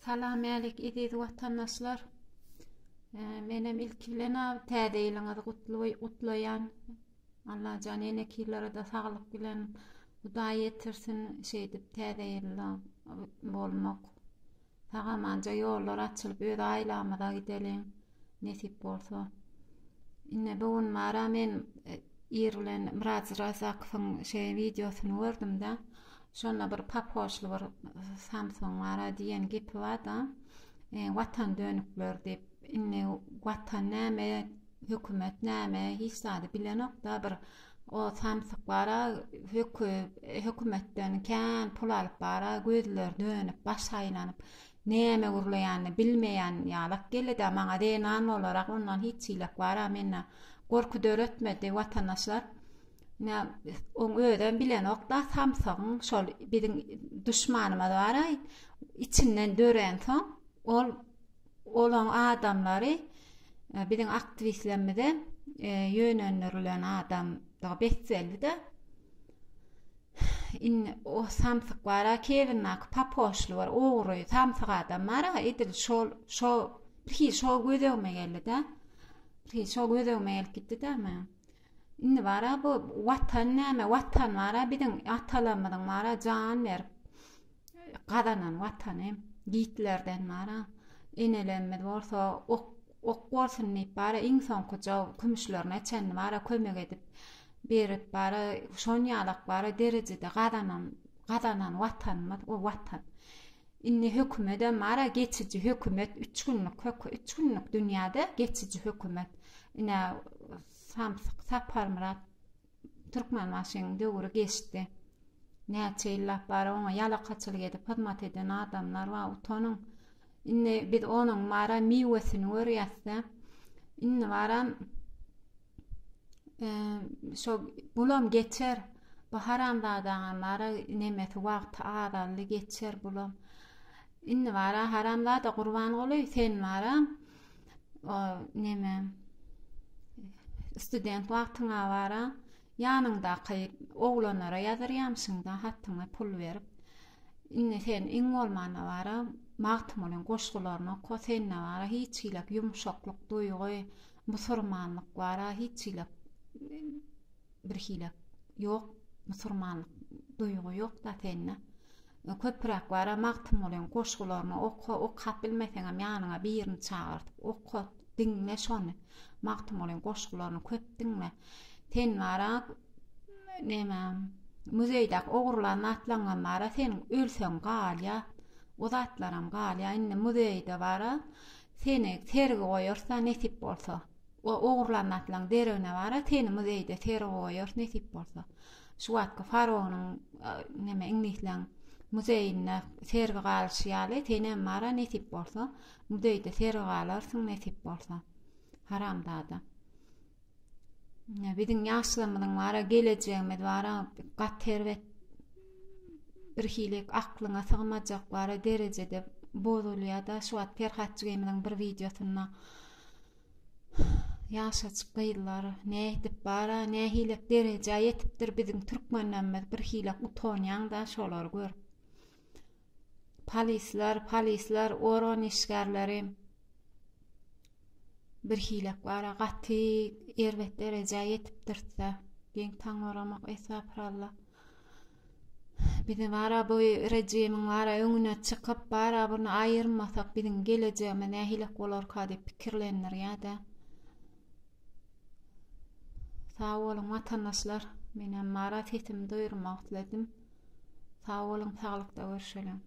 Salam alik idi vatandaşlar. Menem ilk bilena täzeýiliňizi gutlaýan. Allah jany nekilere de saglyk bilen Hudaý etirsin şeýdip täzeýilä bolmak. Tagamanja ýollar açylyp öz aýlamyza gidelim. Nesip bolsa. Inne bugün mara men ýerlen Miraz Razakowyň videosyny gördüm da. Şonda bir papoşly bir Samsung mara diýen gepi bar da. Watan dönükler dep inne watan näme hökümet näme hiç zady bilenok da bir o Samsung bara hökümetden kän pul alyp bara gözler dönüp baş aýlanyp näme gurlaýany bilmeýän ýalak geldi de maňa denan olarak ondan hiç ýylak bara menne gorku döretmedi watandaşlar. On öden bilenok da Samsung şol biziň düşmanymyz bara içinden dören soň olan adamlary biziň aktivistlerimize ýönlenirilen adam da besseldi de o Samsung bara kevinnak papoşly bar ogry Samsung adam bara edil şol gödegme geldi de şol gödegme gitdi de men inni bara bu watan näme watan bara biziň atalarymyzyň bara jan berip gadanan watany gitlerden bara enelenmedi bolsa ok bolsun diýip bara iň soňky kümüşlerine çenni bara kömek edip berip bara şon ýalak bara derejede gadanan watanmy o watan. Inni hökümeten bara geçici hökümet 3 günlük dünýäde geçici hökümet. Ine Samsung Saparmurat Türkmenbaşynyň döwri geçdi. Näçe ýyllap bara oňa ýalakaçylyk edip hyzmat eden adamlar bar utanyň. Inne biz onuň mara miwesini görýärse, inne bara şo bulam geçer. Bu haramlardan mara nemeti wagt adaly geçer bulam. Inne bara haramlarda gurban goly sen mara neme student wagtyňa bara ýanyňdaky oglanlara ýazarýamsyň da hattyňa pul berip inne sen iň bolmana bara magtym bolan goşgularyny oku sen bara hiç ýylak ýumşaklyk duýgy musulmanlyk bara hiç ýylak bir hilak ýok musulmanlyk duýgy ýok da senne köprak bara magtym bolan goşgularyny oku okap bilmeseňem ýanyňa birini çağırtyp oku diňle şonu magtym bolan goşgularyny köp diňle sen bara neme muzeýde ogurlaryny atlangan bara sen ölseň galýa o zatlaram galýa inne muzeýde bara seni tergi goýarsa nesip bolsa o ogurlaryny atlan derine bara seni muzeýde tergi goýar nesip bolsa şu wagtky faraonyň neme iňlislen muzeýine tergi galşýaly seni bara nesip bolsa muzeýde tergi galarsyň nesip bolsa haramdada. Biziň ýaşlarymyzyň bara geleceğimiz bara gat terwet bir hilek aklyňa sygmajak bara derejede bozulýar da şu wagt perhatçygymyň bir videosyna ýaşaçyk gyýylar nädip bara nä hilek dereje ýetipdir biziň türkmenlerimiz bir hilek utanýan da şolary gör. Polisler, oran işgärleri bir hilek bara gaty erwet dereje ýetipdirse geň taň oramak esapralla. Biziň bara bu rejimiň bara öňüne çykyp bara bunu aýyrmasak biziň geleceğimiz nähilek bolar ka diýip pikirlenir ýa-da. Sağ bolun watandaşlar, menem mara sesim doýurmak diledim. Sağ bolun, saglykda görüşelim.